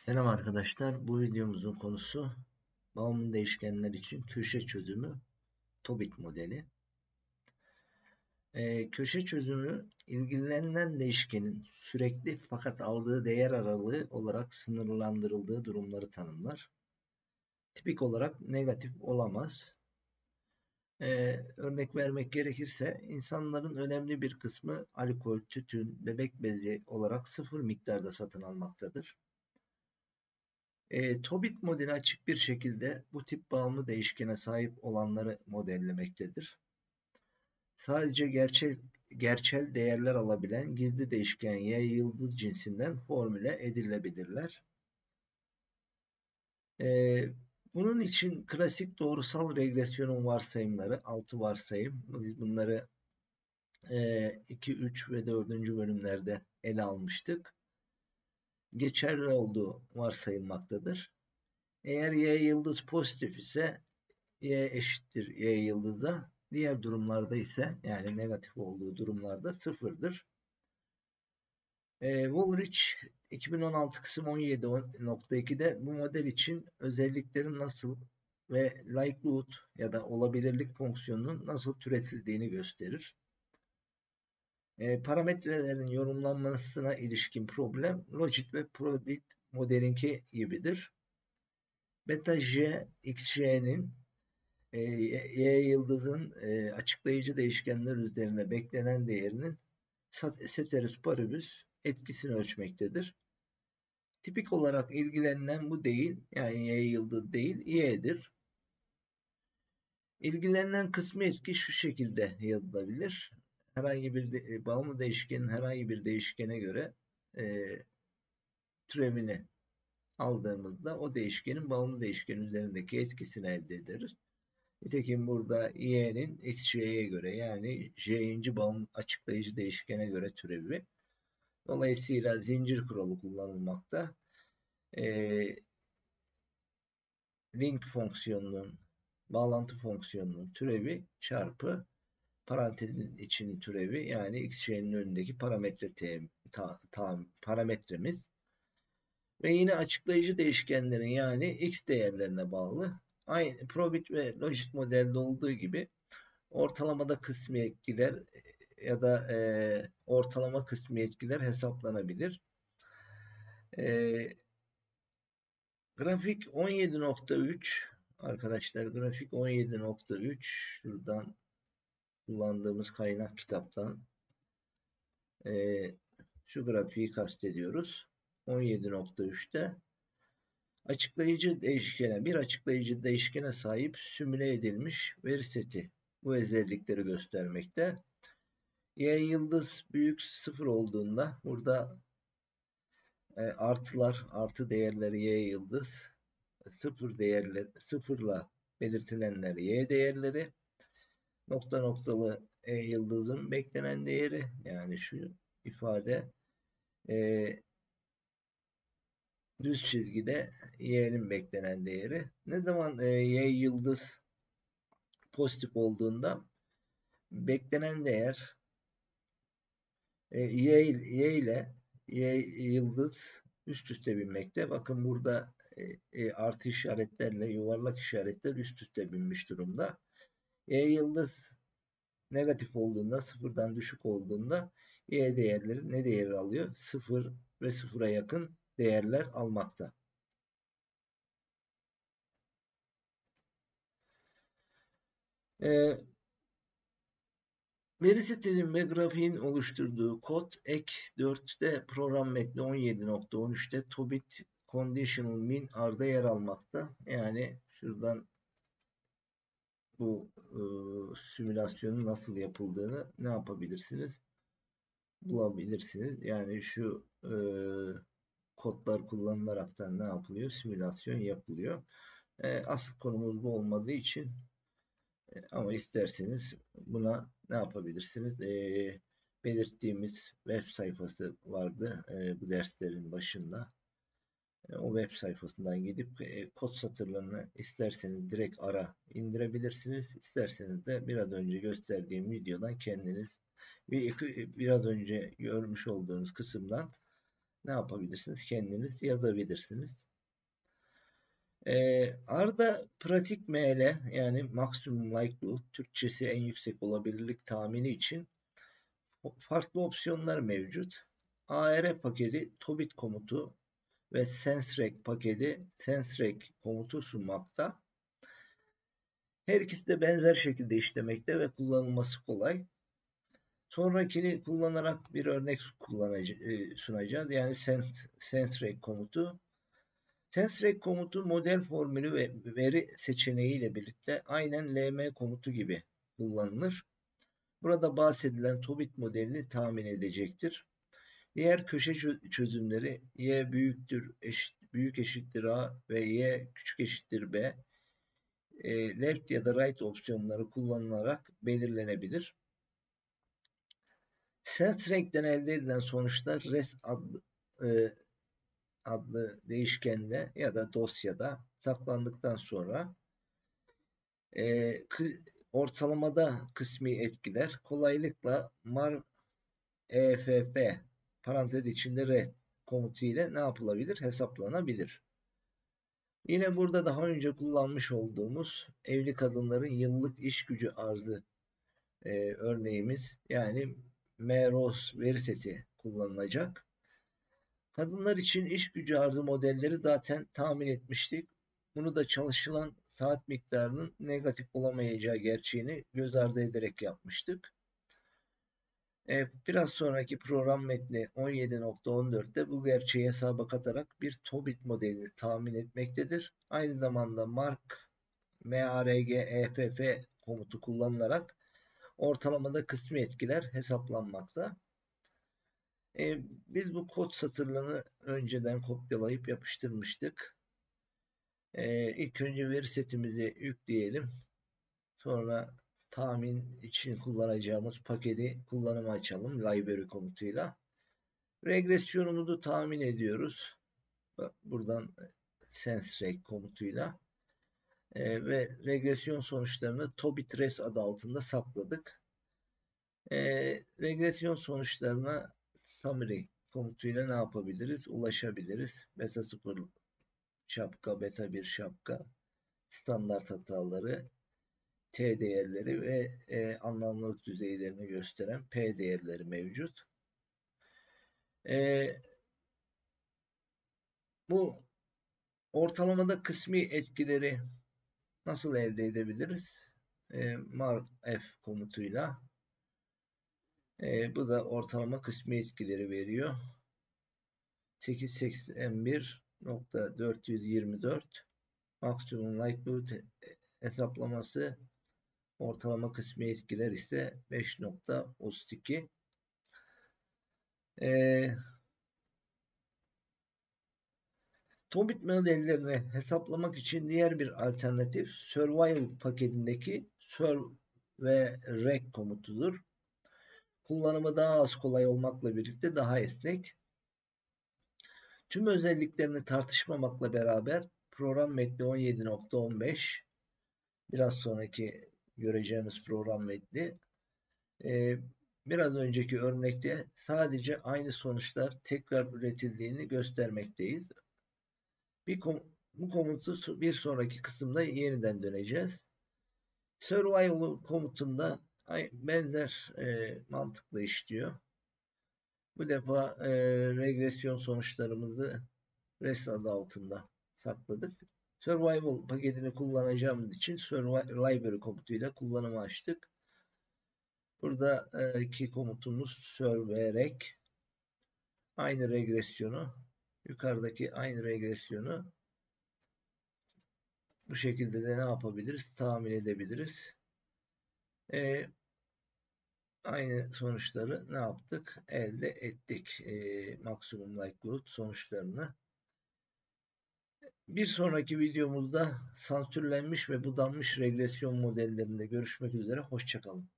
Selam arkadaşlar. Bu videomuzun konusu bağımlı değişkenler için köşe çözümü Tobit modeli. Köşe çözümü ilgilenen değişkenin sürekli fakat aldığı değer aralığı olarak sınırlandırıldığı durumları tanımlar. Tipik olarak negatif olamaz. Örnek vermek gerekirse insanların önemli bir kısmı alkol, tütün, bebek bezi olarak sıfır miktarda satın almaktadır. Tobit modeli açık bir şekilde bu tip bağımlı değişkene sahip olanları modellemektedir. Sadece gerçel değerler alabilen gizli değişken y-yıldız cinsinden formüle edilebilirler. Bunun için klasik doğrusal regresyonun varsayımları, 6 varsayım, bunları 2, 3 ve 4. bölümlerde ele almıştık. Geçerli olduğu varsayılmaktadır. Eğer y-yıldız pozitif ise y eşittir y yıldıza. Diğer durumlarda ise yani negatif olduğu durumlarda sıfırdır. Woolrich 2016 kısım 17.2'de bu model için özelliklerin nasıl ve likelihood ya da olabilirlik fonksiyonunun nasıl türetildiğini gösterir. Parametrelerin yorumlanmasına ilişkin problem logit ve probit modelinki gibidir. Beta j xj'nin y yıldızın açıklayıcı değişkenler üzerine beklenen değerinin ceteris paribus etkisini ölçmektedir. Tipik olarak ilgilenilen bu değil, yani y yıldız değil, y'dir. İlgilenilen kısmı etki şu şekilde yazılabilir. Herhangi bir bağımlı değişkenin herhangi bir değişkene göre türevini aldığımızda o değişkenin bağımlı değişken üzerindeki etkisini elde ederiz. Nitekim burada y'nin xj'ye göre yani j'inci bağımlı açıklayıcı değişkene göre türevi. Dolayısıyla zincir kuralı kullanılmakta. Link fonksiyonunun, bağlantı fonksiyonunun türevi çarpı parantezin içinin türevi yani xj'nin önündeki parametremiz. Ve yine açıklayıcı değişkenlerin yani x değerlerine bağlı. Aynı probit ve logit modelde olduğu gibi ortalamada kısmi etkiler ya da ortalama kısmi etkiler hesaplanabilir. Grafik 17.3 arkadaşlar, grafik 17.3 şuradan kullandığımız kaynak kitaptan şu grafiği kastediyoruz. 17.3'te bir açıklayıcı değişkene sahip simüle edilmiş veri seti bu özellikleri göstermekte. Y yıldız büyük sıfır olduğunda burada artı değerleri y yıldız, sıfırla belirtilenler y değerleri, noktalı yıldızın beklenen değeri yani şu ifade düz çizgide y'nin beklenen değeri. Ne zaman y yıldız pozitif olduğunda beklenen değer y ile y yıldız üst üste binmekte. Bakın burada artı işaretlerle yuvarlak işaretler üst üste binmiş durumda. Y yıldız negatif olduğunda, sıfırdan düşük olduğunda y değerleri ne değeri alıyor? Sıfır ve sıfıra yakın değerler almakta. Veri setinin ve grafiğin oluşturduğu kod ek 4'te program metni 17.13'te Tobit Conditional Min arda yer almakta. Yani şuradan bu simülasyonun nasıl yapıldığını ne yapabilirsiniz? Bulabilirsiniz. Yani şu kodlar kullanılaraktan ne yapılıyor? Simülasyon yapılıyor. Asıl konumuz bu olmadığı için ama isterseniz buna ne yapabilirsiniz? Belirttiğimiz web sayfası vardı bu derslerin başında. O web sayfasından gidip kod satırlarını isterseniz direkt indirebilirsiniz. İsterseniz de biraz önce gösterdiğim videodan kendiniz biraz önce görmüş olduğunuz kısımdan ne yapabilirsiniz? Kendiniz yazabilirsiniz. Arda pratik ML yani maksimum likelihood, Türkçesi en yüksek olabilirlik tahmini için farklı opsiyonlar mevcut. AR paketi Tobit komutu ve SenseRec paketi SenseRec komutu sunmakta. Her ikisi de benzer şekilde işlemekte ve kullanılması kolay. Sonrakini kullanarak bir örnek sunacağız. Yani SenseRec komutu. SenseRec komutu model formülü ve veri seçeneği ile birlikte aynen LM komutu gibi kullanılır. Burada bahsedilen Tobit modelini tahmin edecektir. Diğer köşe çözümleri y büyük eşittir a ve y küçük eşittir b, left ya da right opsiyonları kullanılarak belirlenebilir. SenseRec'ten elde edilen sonuçlar res adlı değişkende ya da dosyada saklandıktan sonra ortalamada kısmi etkiler kolaylıkla mar EFF parantez içinde ret komutu ile ne yapılabilir? Hesaplanabilir. Yine burada daha önce kullanmış olduğumuz evli kadınların yıllık iş gücü arzı örneğimiz yani MEROS veri seti kullanılacak. Kadınlar için iş gücü arzı modelleri zaten tahmin etmiştik. Bunu da çalışılan saat miktarının negatif olamayacağı gerçeğini göz ardı ederek yapmıştık. Biraz sonraki program metni 17.14'te bu gerçeği hesaba katarak bir Tobit modelini tahmin etmektedir. Aynı zamanda marg-eff komutu kullanılarak ortalamada kısmi etkiler hesaplanmakta. Biz bu kod satırlarını önceden kopyalayıp yapıştırmıştık. İlk önce veri setimizi yükleyelim. Sonra tahmin için kullanacağımız paketi kullanıma açalım library komutuyla. Regresyonumuzu tahmin ediyoruz. Buradan SenseRec komutuyla. Ve regresyon sonuçlarını TobitRes adı altında sakladık. Regresyon sonuçlarına summary komutuyla ne yapabiliriz? Ulaşabiliriz. Beta 0 şapka, beta 1 şapka, standart hataları, T değerleri ve anlamlılık düzeylerini gösteren P değerleri mevcut. Bu ortalamada kısmi etkileri nasıl elde edebiliriz? marf komutuyla. Bu da ortalama kısmi etkileri veriyor. 881.424 maksimum likelihood hesaplaması, ortalama kısmi etkiler ise 5.32. Tobit modellerini hesaplamak için diğer bir alternatif Survival paketindeki Surv ve Rec komutudur. Kullanımı daha az kolay olmakla birlikte daha esnek. Tüm özelliklerini tartışmamakla beraber program metni 17.15 biraz sonraki göreceğimiz program metni biraz önceki örnekte sadece aynı sonuçlar tekrar üretildiğini göstermekteyiz. Bu komutu bir sonraki kısımda yeniden döneceğiz. Survival komutunda benzer mantıkla işliyor. Bu defa regresyon sonuçlarımızı res adı altında sakladık. Survival paketini kullanacağımız için library komutuyla kullanımı açtık. Burada iki komutumuz surv-rec aynı regresyonu, yukarıdaki aynı regresyonu bu şekilde de ne yapabiliriz? Tahmin edebiliriz. Aynı sonuçları ne yaptık? Elde ettik. Maksimum likelihood sonuçlarını. Bir sonraki videomuzda sansürlenmiş ve budanmış regresyon modellerinde görüşmek üzere. Hoşça kalın.